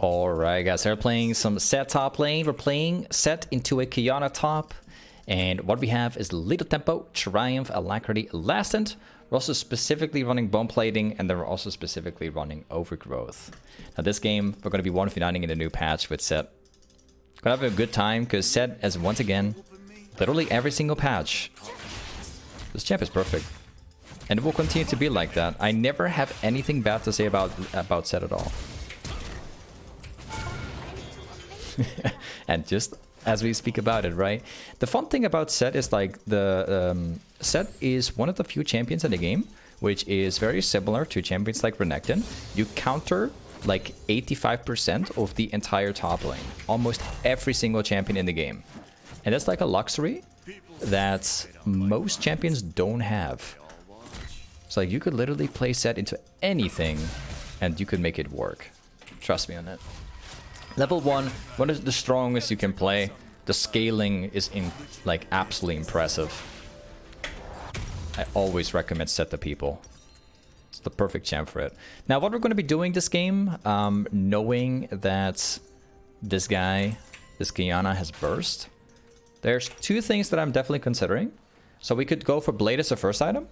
Alright guys, we're playing some Sett top lane. We're playing Sett into a Qiyana top. And what we have is Little Tempo, Triumph, Alacrity, Lastant. We're also specifically running Bone Plating, and then we're also specifically running Overgrowth. Now this game, we're going to be 1v9ing in the new patch with Sett. Gonna have a good time, because Sett has once again, literally every single patch. This champ is perfect. And it will continue to be like that. I never have anything bad to say about Sett at all. And just as we speak about it, right? The fun thing about Sett is like Sett is one of the few champions in the game which is very similar to champions like Renekton. You counter like 85% of the entire top lane. Almost every single champion in the game. And that's like a luxury that most champions don't have. So like you could literally play Sett into anything and you could make it work. Trust me on that. Level 1, one of the strongest you can play. The scaling is like absolutely impressive. I always recommend Sett to people. It's the perfect champ for it. Now what we're going to be doing this game, knowing that this Qiyana has burst, there's two things that I'm definitely considering. So we could go for Blade as the first item.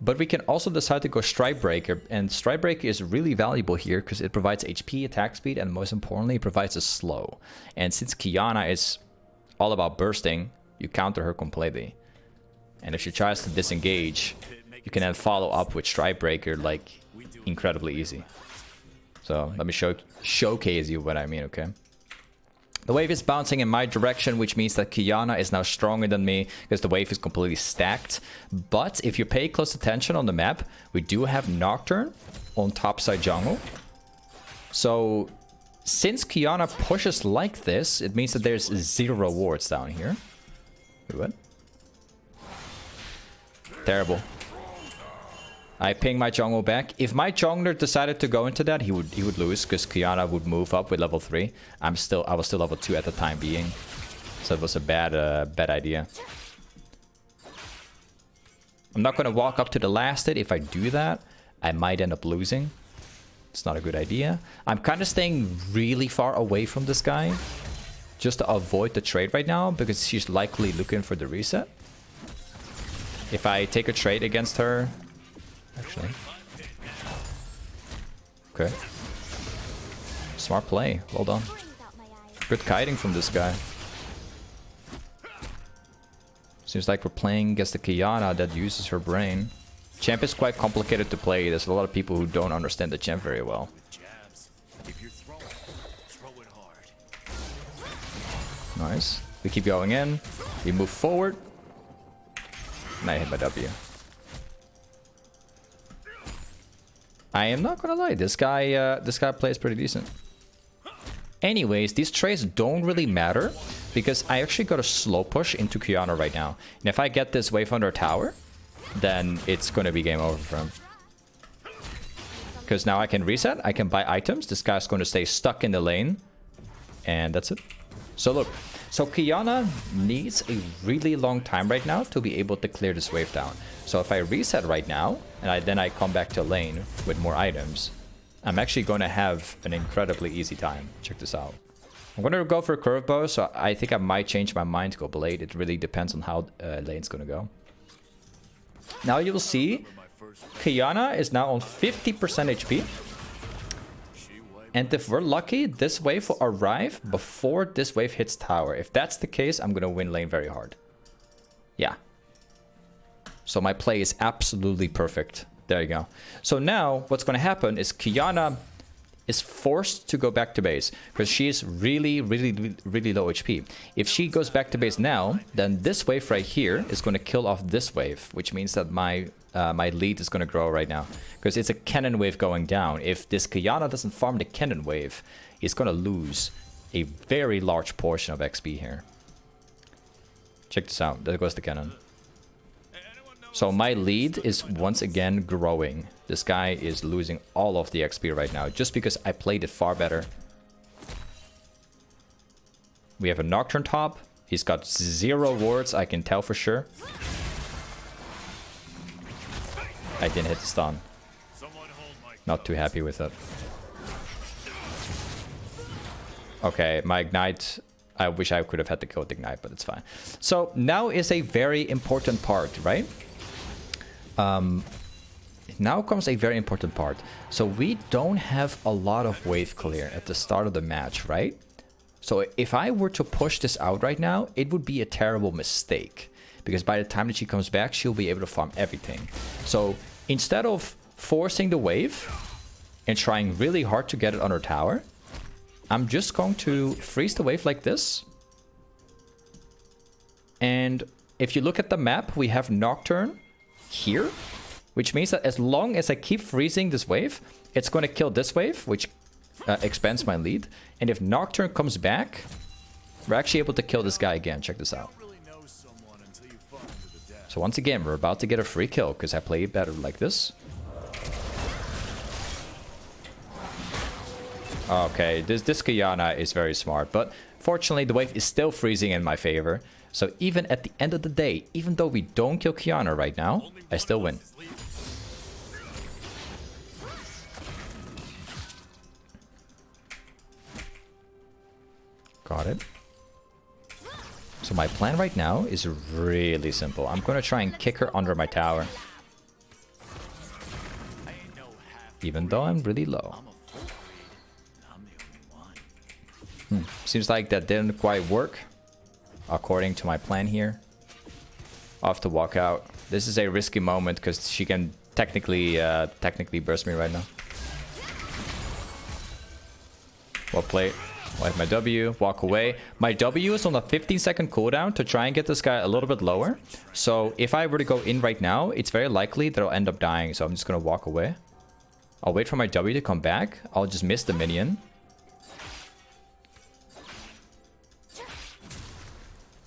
But we can also decide to go Stridebreaker, and Stridebreaker is really valuable here because it provides HP, attack speed, and most importantly, it provides a slow. And since Qiyana is all about bursting, you counter her completely. And if she tries to disengage, you can then follow up with Stridebreaker like incredibly easy. So let me showcase you what I mean, okay? The wave is bouncing in my direction, which means that Qiyana is now stronger than me because the wave is completely stacked. But if you pay close attention on the map, we do have Nocturne on topside jungle. So since Qiyana pushes like this, it means that there's 0 wards down here. Wait, what? Terrible. I ping my jungle back. If my jungler decided to go into that, he would lose because Qiyana would move up with level 3. I was still level 2 at the time being, so it was a bad idea. I'm not gonna walk up to the last hit. If I do that, I might end up losing. It's not a good idea. I'm kind of staying really far away from this guy just to avoid the trade right now because she's likely looking for the reset. If I take a trade against her. Actually. Okay. Smart play. Well done. Good kiting from this guy. Seems like we're playing against the Qiyana that uses her brain. Champ is quite complicated to play. There's a lot of people who don't understand the champ very well. Nice. We keep going in. We move forward. And I hit my W. I am not gonna lie, this guy plays pretty decent. Anyways, these trades don't really matter because I actually got a slow push into Qiyana right now. And if I get this wave under tower, then it's gonna be game over for him. Because now I can reset, I can buy items, this guy's gonna stay stuck in the lane. And that's it. So look, so Qiyana needs a really long time right now to be able to clear this wave down. So if I reset right now, and then I come back to lane with more items, I'm actually going to have an incredibly easy time. Check this out. I'm going to go for a curve bow, so I think I might change my mind to go Blade. It really depends on how lane's going to go. Now you'll see, Qiyana is now on 50% HP. And if we're lucky, this wave will arrive before this wave hits tower. If that's the case, I'm going to win lane very hard. Yeah. So my play is absolutely perfect. There you go. So now what's going to happen is Qiyana is forced to go back to base because she is really low HP. If she goes back to base now, then this wave right here is going to kill off this wave, which means that my lead is going to grow right now because it's a cannon wave going down. If this Qiyana doesn't farm the cannon wave, he's going to lose a very large portion of XP here. Check this out. There goes the cannon. So my lead is once again growing. This guy is losing all of the XP right now just because I played it far better. We have a Nocturne top. He's got 0 wards, I can tell for sure. I didn't hit the stun. Not too happy with it. Okay, my ignite. I wish I could have had the kill with ignite, but it's fine. So now is a very important part, right? Now comes a very important part. So we don't have a lot of wave clear at the start of the match, right? So if I were to push this out right now, it would be a terrible mistake. Because by the time that she comes back, she'll be able to farm everything. So instead of forcing the wave and trying really hard to get it on her tower, I'm just going to freeze the wave like this. And if you look at the map, we have Nocturne here, which means that as long as I keep freezing this wave, it's going to kill this wave, which expands my lead. And if Nocturne comes back, we're actually able to kill this guy again. Check this out. So once again, we're about to get a free kill because I play better like this. Okay, this Qiyana is very smart, but fortunately the wave is still freezing in my favor. So even at the end of the day, even though we don't kill Qiyana right now, I still win. Got it. So my plan right now is really simple. I'm going to try and kick her under my tower. Even though I'm really low. Seems like that didn't quite work according to my plan here. I'll have to walk out. This is a risky moment because she can technically burst me right now. Well played. I'll have my W, walk away. My W is on a 15-second cooldown to try and get this guy a little bit lower. So if I were to go in right now, it's very likely that I'll end up dying. So I'm just going to walk away. I'll wait for my W to come back. I'll just miss the minion.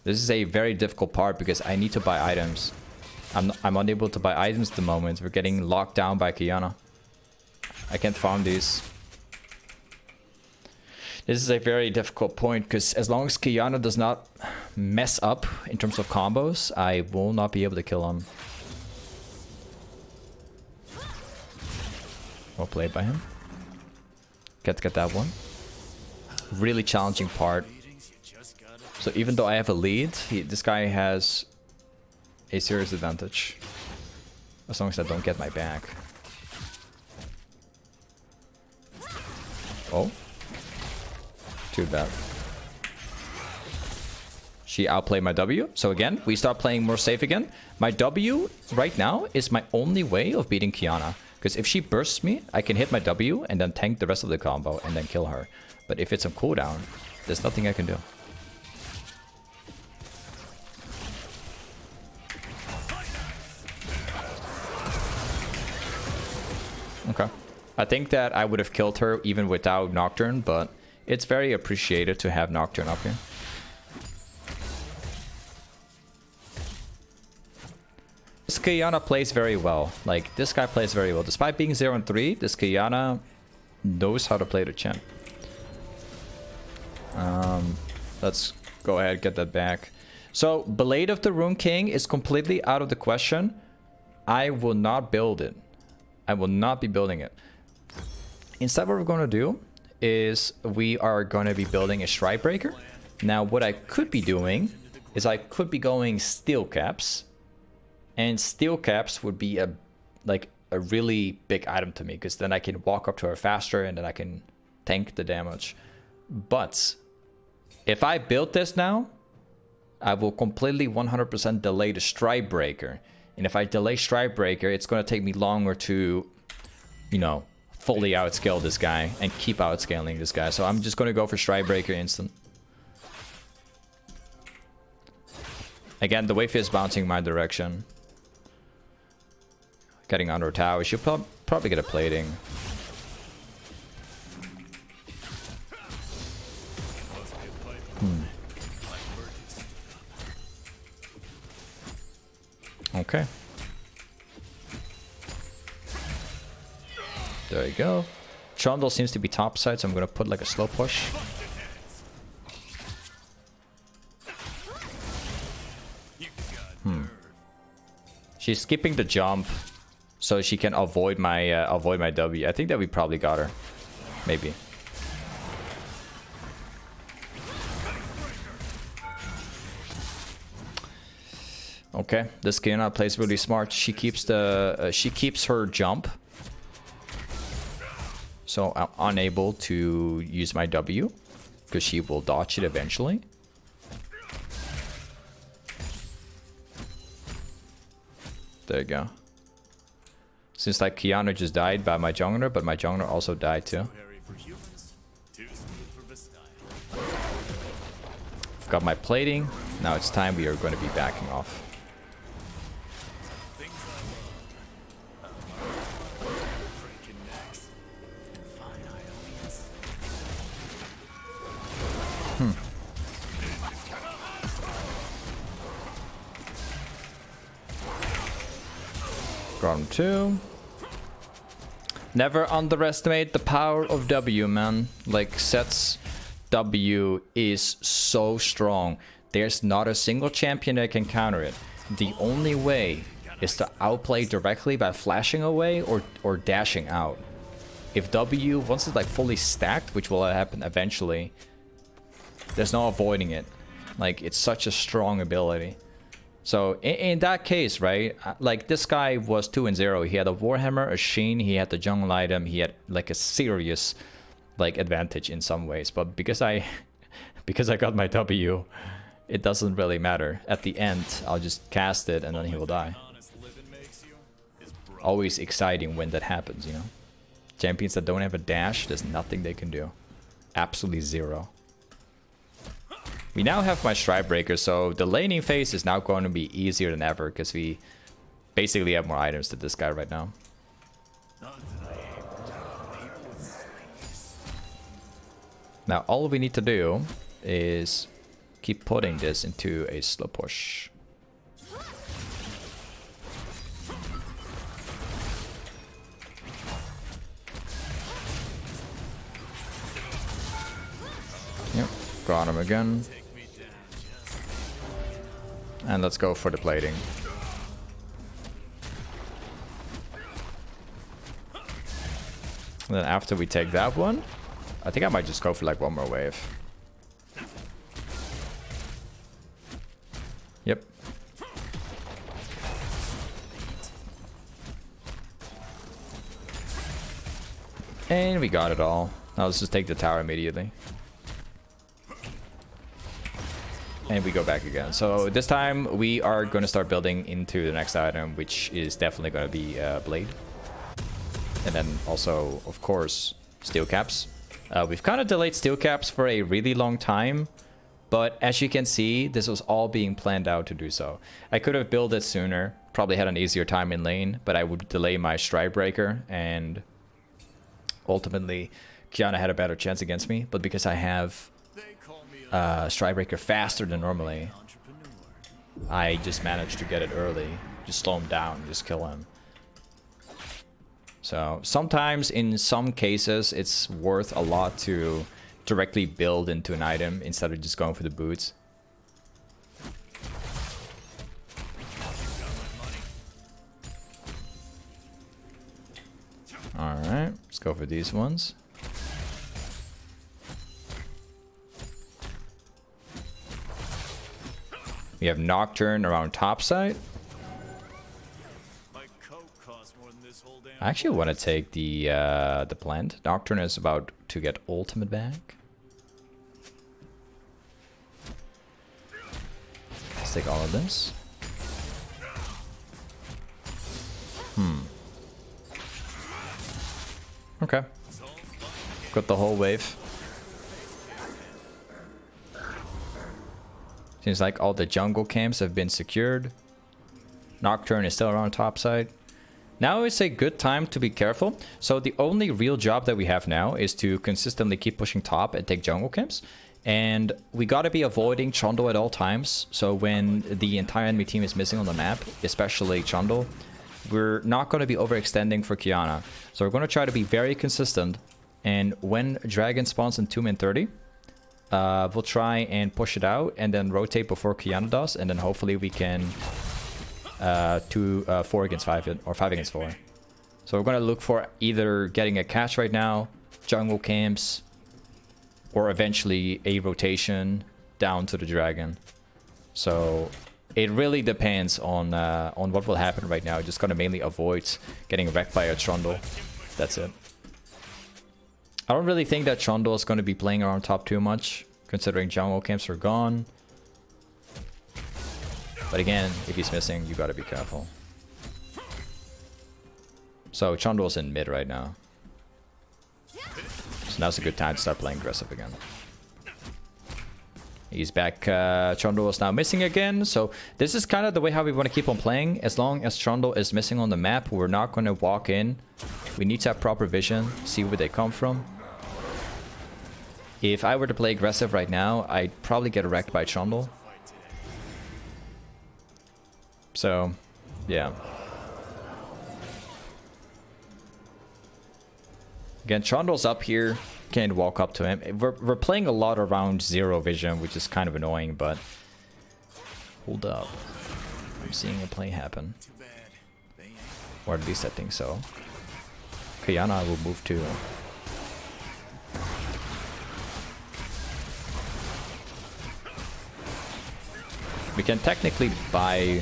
This is a very difficult part because I need to buy items. I'm unable to buy items at the moment. We're getting locked down by Qiyana. I can't farm these. This is a very difficult point because as long as Qiyana does not mess up in terms of combos, I will not be able to kill him. Well played by him. Get that one. Really challenging part. So even though I have a lead, this guy has a serious advantage. As long as I don't get my back. Oh. Too bad. She outplayed my W. So again, we start playing more safe again. My W right now is my only way of beating Qiyana. Because if she bursts me, I can hit my W and then tank the rest of the combo and then kill her. But if it's on cooldown, there's nothing I can do. Okay. I think that I would have killed her even without Nocturne, but it's very appreciated to have Nocturne up here. This Qiyana plays very well. Like, this guy plays very well. Despite being 0-3, this Qiyana knows how to play the champ. Let's go ahead and get that back. So, Blade of the Rune King is completely out of the question. I will not build it. I will not be building it. Instead, what we're going to do is we are going to be building a stridebreaker. Now, what I could be doing is I could be going steel caps. And steel caps would be a really big item to me, because then I can walk up to her faster and then I can tank the damage. But if I build this now, I will completely 100% delay the stridebreaker. And if I delay stridebreaker, it's going to take me longer to, you know, fully outscale this guy and keep outscaling this guy. So I'm just going to go for stridebreaker instant. Again, the wave is bouncing my direction. Getting under a tower. She'll probably get a plating. Okay. There you go. Trundle seems to be topside, so I'm going to put like a slow push. She's skipping the jump so she can avoid my W. I think that we probably got her. Maybe. Okay, this Kiana plays really smart. She keeps her jump. So I'm unable to use my W because she will dodge it eventually. There you go. Seems like Kiana just died by my jungler, but my jungler also died too. I've got my plating. Now it's time we are going to be backing off. Got him too. Never underestimate the power of W, man. Like, Sett's W is so strong. There's not a single champion that can counter it. The only way is to outplay directly by flashing away or dashing out. If W, once it's like fully stacked, which will happen eventually, there's no avoiding it. Like, it's such a strong ability. So in that case, right, like this guy was 2-0. He had a Warhammer, a Sheen, he had the jungle item, he had like a serious like advantage in some ways. But because I got my W, it doesn't really matter. At the end, I'll just cast it and then he will die. Always exciting when that happens, you know. Champions that don't have a dash, there's nothing they can do. Absolutely zero. We now have my stridebreaker, so the laning phase is now going to be easier than ever because we basically have more items than this guy right now. Now all we need to do is keep putting this into a slow push. Yep, got him again. And let's go for the plating. And then after we take that one, I think I might just go for like one more wave. Yep. And we got it all. Now let's just take the tower immediately. And we go back again. So this time we are going to start building into the next item, which is definitely going to be Blade. And then also, of course, steel caps. We've kind of delayed steel caps for a really long time. But as you can see, this was all being planned out to do so. I could have built it sooner. Probably had an easier time in lane. But I would delay my stridebreaker. And ultimately, Kiana had a better chance against me. But because I have stridebreaker faster than normally, I just managed to get it early, just slow him down, just kill him. So sometimes in some cases it's worth a lot to directly build into an item instead of just going for the boots. Alright, let's go for these ones. We have Nocturne around top side. I actually want to take the plant. Nocturne is about to get ultimate back. Let's take all of this. Okay. Got the whole wave. Seems like all the jungle camps have been secured. Nocturne is still around top side. Now is a good time to be careful. So the only real job that we have now is to consistently keep pushing top and take jungle camps. And we gotta be avoiding Trundle at all times. So when the entire enemy team is missing on the map, especially Trundle, we're not gonna be overextending for Kiana. So we're gonna try to be very consistent. And when Dragon spawns in 2min30, we'll try and push it out and then rotate before Kiana does, and then hopefully we can 4 against 5 or 5 against 4. So we're gonna look for either getting a catch right now, jungle camps, or eventually a rotation down to the dragon. So It really depends on what will happen right now. Just gonna mainly avoid getting wrecked by a Trundle. That's it. I don't really think that Trundle is gonna be playing around top too much, considering jungle camps are gone. But again, if he's missing, you gotta be careful. So Trundle's in mid right now. So now's a good time to start playing aggressive again. He's back. Trundle is now missing again. So this is kind of the way how we want to keep on playing. As long as Trundle is missing on the map, we're not going to walk in. We need to have proper vision, see where they come from. If I were to play aggressive right now, I'd probably get wrecked by Trundle. So, yeah. Again, Trundle's up here. Can't walk up to him. We're playing a lot around zero vision, which is kind of annoying, but hold up. I'm seeing a play happen. Or at least I think so. Kayana will move too. We can technically buy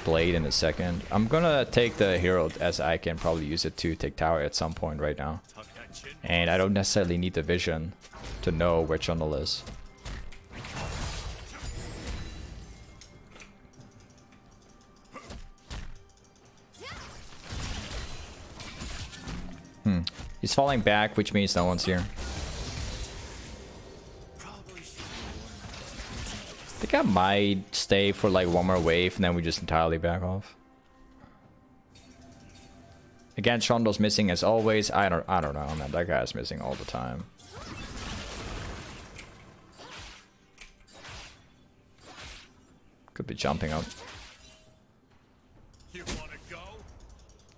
Blade in a second. I'm gonna take the hero as I can probably use it to take tower at some point right now. And I don't necessarily need the vision to know where Trundle is. He's falling back, which means no one's here. I think I might stay for like one more wave and then we just entirely back off. Again, Trundle's missing as always. I don't know, man. That guy's missing all the time. Could be jumping up. You wanna go?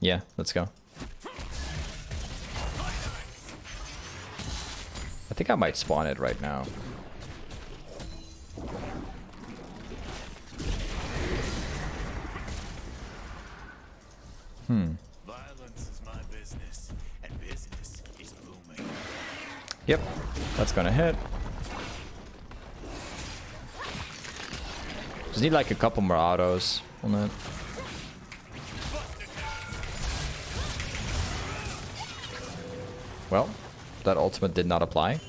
Yeah, let's go. I think I might spawn it right now. Violence is my business, and business is booming. Yep, that's gonna hit. Just need like a couple more autos on that. Well, that ultimate did not apply.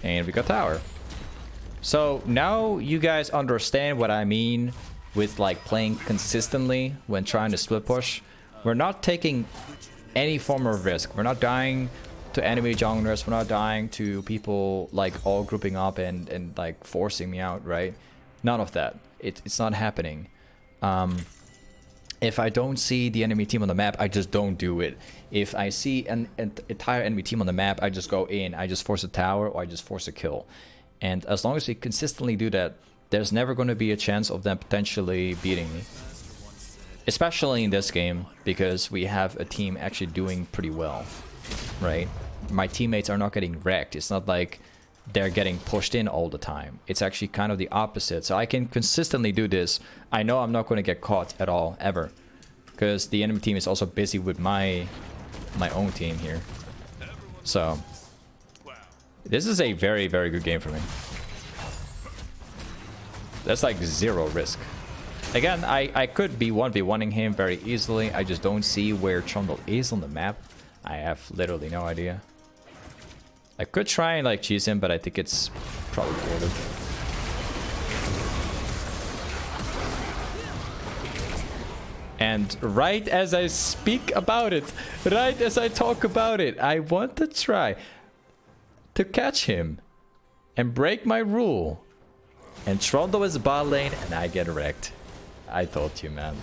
And we got tower. So now you guys understand what I mean with like playing consistently when trying to split push. We're not taking any form of risk. We're not dying to enemy junglers. We're not dying to people like all grouping up and like forcing me out, right? None of that. It's not happening. If I don't see the enemy team on the map, I just don't do it. If I see an entire enemy team on the map, I just go in. I just force a tower or I just force a kill. And as long as we consistently do that, there's never going to be a chance of them potentially beating me. Especially in this game, because we have a team actually doing pretty well, right? My teammates are not getting wrecked. It's not like they're getting pushed in all the time. It's actually kind of the opposite. So I can consistently do this. I know I'm not going to get caught at all, ever. Because the enemy team is also busy with my own team here. So this is a very, very good game for me. That's like zero risk. Again, I could be 1v1ing him very easily. I just don't see where Trundle is on the map. I have literally no idea. I could try and like cheese him, but I think it's probably worth it. And right as I speak about it, right as I talk about it, I want to try to catch him and break my rule. And Trundle is bot lane and I get wrecked. I told you, man.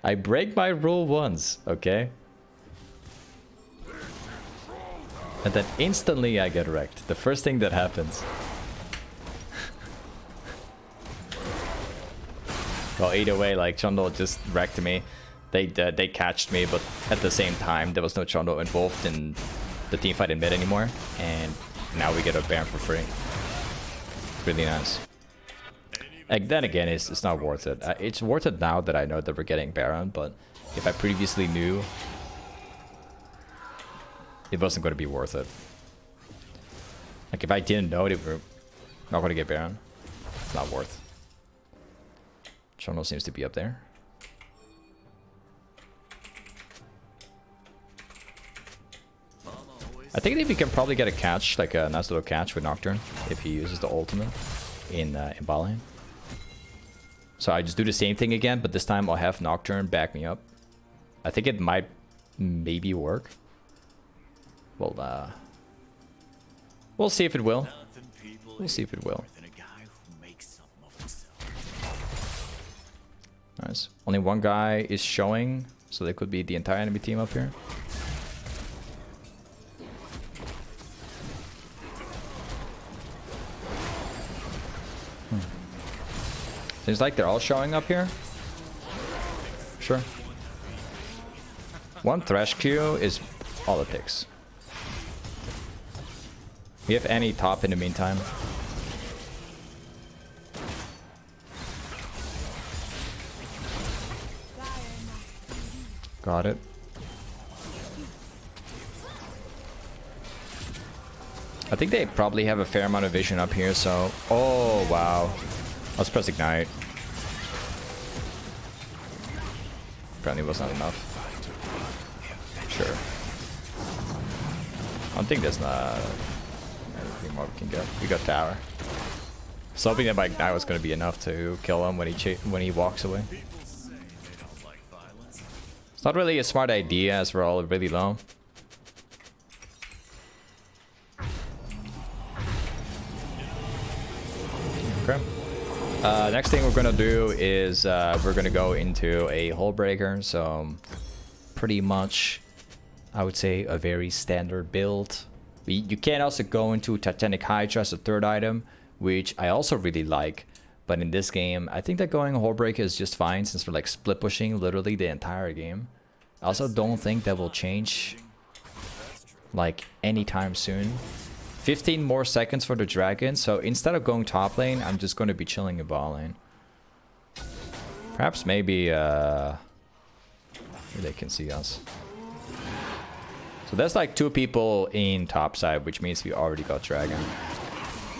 I break my rule once, okay? And then instantly I get wrecked. The first thing that happens. Well, either way, like Trundle just wrecked me. They catched me, but at the same time, there was no Trundle involved in the team fight in mid anymore. And now we get a Baron for free. Really nice. Like, then again, it's not worth it. It's worth it now that I know that we're getting Baron, but if I previously knew, it wasn't going to be worth it. Like if I didn't know it, we're not gonna get Baron. It's not worth. Chondo seems to be up there. I think that we can probably get a catch, like a nice little catch with Nocturne, if he uses the ultimate in bot lane. So I just do the same thing again, but this time I'll have Nocturne back me up. I think it might maybe work. Well, we'll see if it will. We'll see if it will. Nice. Only one guy is showing, so there could be the entire enemy team up here. Seems like they're all showing up here. Sure. One Thresh Q is all it takes. We have any top in the meantime. Got it. I think they probably have a fair amount of vision up here, so... Oh, wow. Let's press Ignite. Apparently was not enough. Sure. I don't think there's not anything more we can get. We got tower. So hoping that my Ignite was going to be enough to kill him when he walks away. It's not really a smart idea as we're all really low. Okay. Next thing we're gonna do is we're gonna go into a hullbreaker. So pretty much, I would say a very standard build. You can also go into Titanic Hydra as a third item, which I also really like. But in this game, I think that going hullbreaker is just fine since we're like split pushing literally the entire game. I also don't think that will change like anytime soon. 15 more seconds for the dragon, so instead of going top lane, I'm just going to be chilling in bot lane. Perhaps maybe they can see us. So there's like 2 people in top side, which means we already got dragon.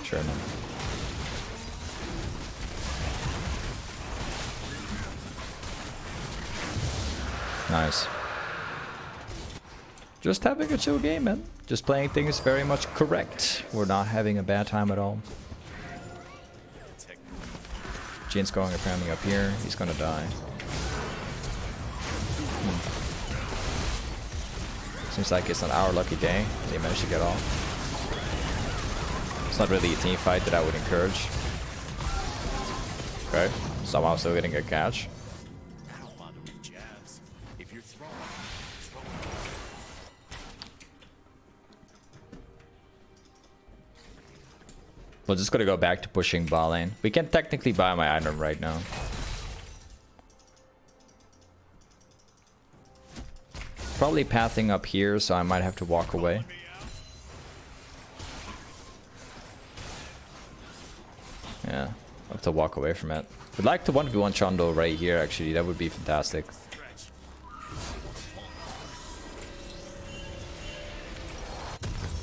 Sure enough. Nice. Just having a chill game, man. Just playing things very much correct. We're not having a bad time at all. Jin's going apparently up here. He's gonna die. Seems like it's not our lucky day. They managed to get off. It's not really a team fight that I would encourage. Okay. Somehow still getting a catch. We're just gonna go back to pushing bot lane. We can technically buy my item right now. Probably pathing up here, so I might have to walk away. Yeah, I have to walk away from it. I'd like to 1v1 Chondo right here, actually. That would be fantastic.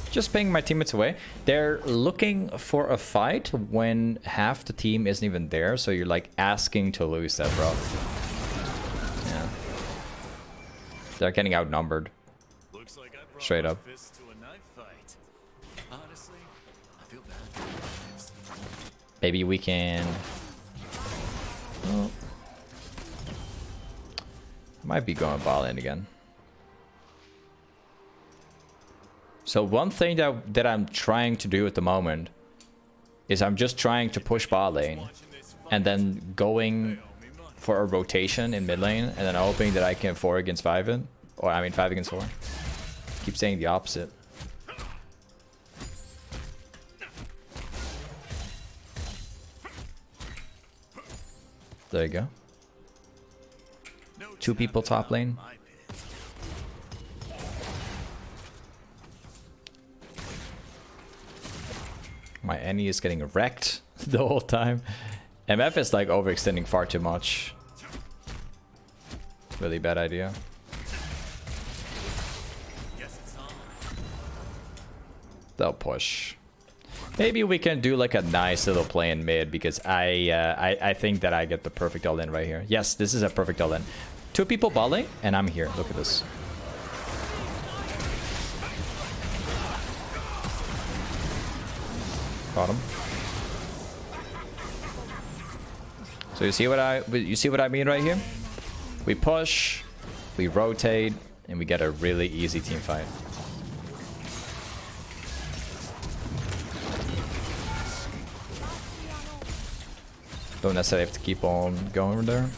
Just pinging my teammates away. They're looking for a fight when half the team isn't even there, so you're like asking to lose that, bro. Yeah. They're getting outnumbered. Straight up. Maybe we can... Oh. I might be going bot lane again. So one thing that I'm trying to do at the moment is I'm just trying to push bot lane and then going for a rotation in mid lane and then hoping that I can 4 against 5 in, or I mean 5 against 4. Keep saying the opposite. There you go. 2 people top lane. My Annie is getting wrecked the whole time. MF is like overextending far too much. Really bad idea. They'll push. Maybe we can do like a nice little play in mid because I think that I get the perfect all-in right here. Yes, this is a perfect all-in. 2 people balling and I'm here. Look at this. Bottom. So you see what I mean right here? We push, we rotate, and we get a really easy team fight. Don't necessarily have to keep on going there.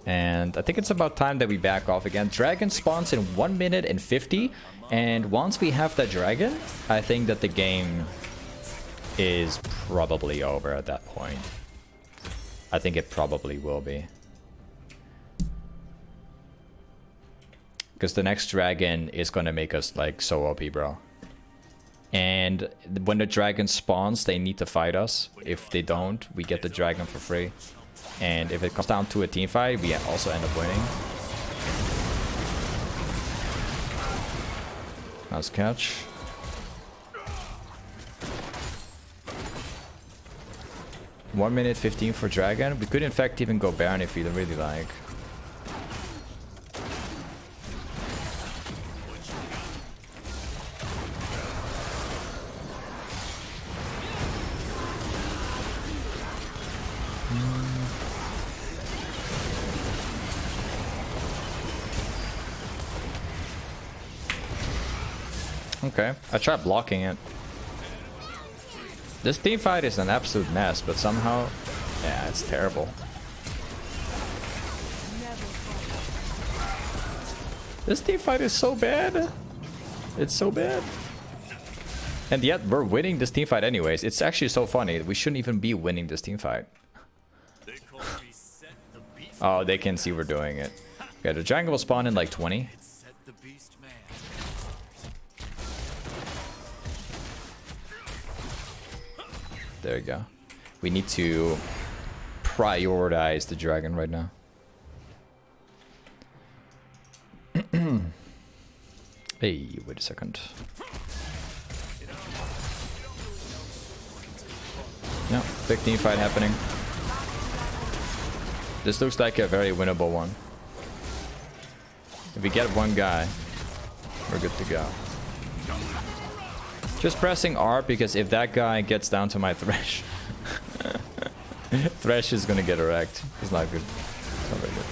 And I think it's about time that we back off again. Dragon spawns in 1 minute and 50. And once we have that dragon, I think that the game is probably over at that point. I think it probably will be. Because the next dragon is going to make us like so OP, bro. And when the dragon spawns, they need to fight us. If they don't, we get the dragon for free. And if it comes down to a team fight, we also end up winning. Nice catch. One minute 15 for dragon. We could in fact even go Baron if we really like. Okay, I tried blocking it. This team fight is an absolute mess, but somehow, yeah, it's terrible. This team fight is so bad. It's so bad. And yet we're winning this team fight anyways. It's actually so funny. We shouldn't even be winning this team fight. Oh, they can see we're doing it. Okay, the jungle will spawn in like 20. There you go. We need to prioritize the dragon right now. Hey, wait a second. No, big team fight happening. This looks like a very winnable one. If we get one guy, we're good to go. Just pressing R because if that guy gets down to my Thresh, Thresh is gonna get wrecked. It's not good. It's not very good.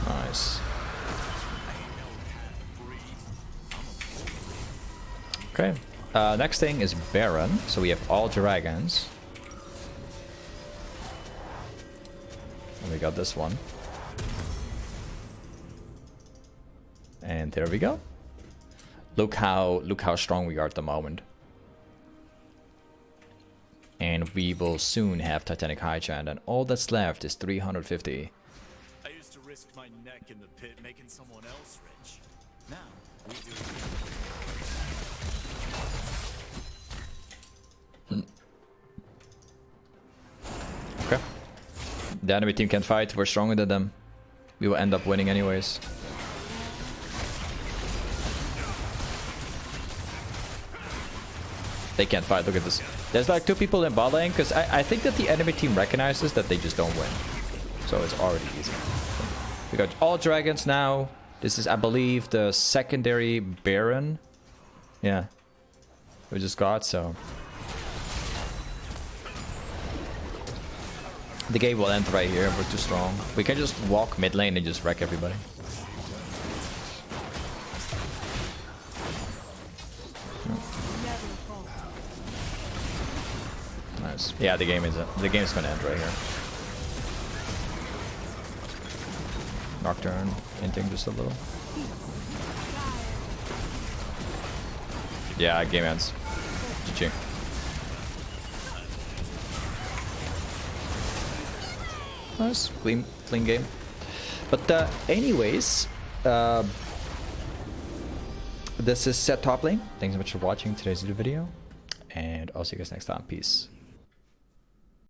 Nice. Okay. Next thing is Baron. So we have all dragons. And we got this one. And there we go. Look how strong we are at the moment. And we will soon have Titanic Hydra, and then all that's left is 350. I used to risk my neck in the pit making someone else rich. Now we do. Okay. The enemy team can fight. We're stronger than them. We will end up winning anyways. They can't fight. Look at this. There's like 2 people in bot lane because I think that the enemy team recognizes that they just don't win. So it's already easy. We got all dragons now. This is, I believe, the secondary Baron. Yeah. We just got, so. The game will end right here. We're too strong. We can just walk mid lane and just wreck everybody. Nice. Yeah, the game is gonna end right here. Nocturne, hinting just a little. Yeah, game ends. GG. Nice, clean game. But anyways, this is Sett Toplane. Thanks so much for watching today's video, and I'll see you guys next time. Peace.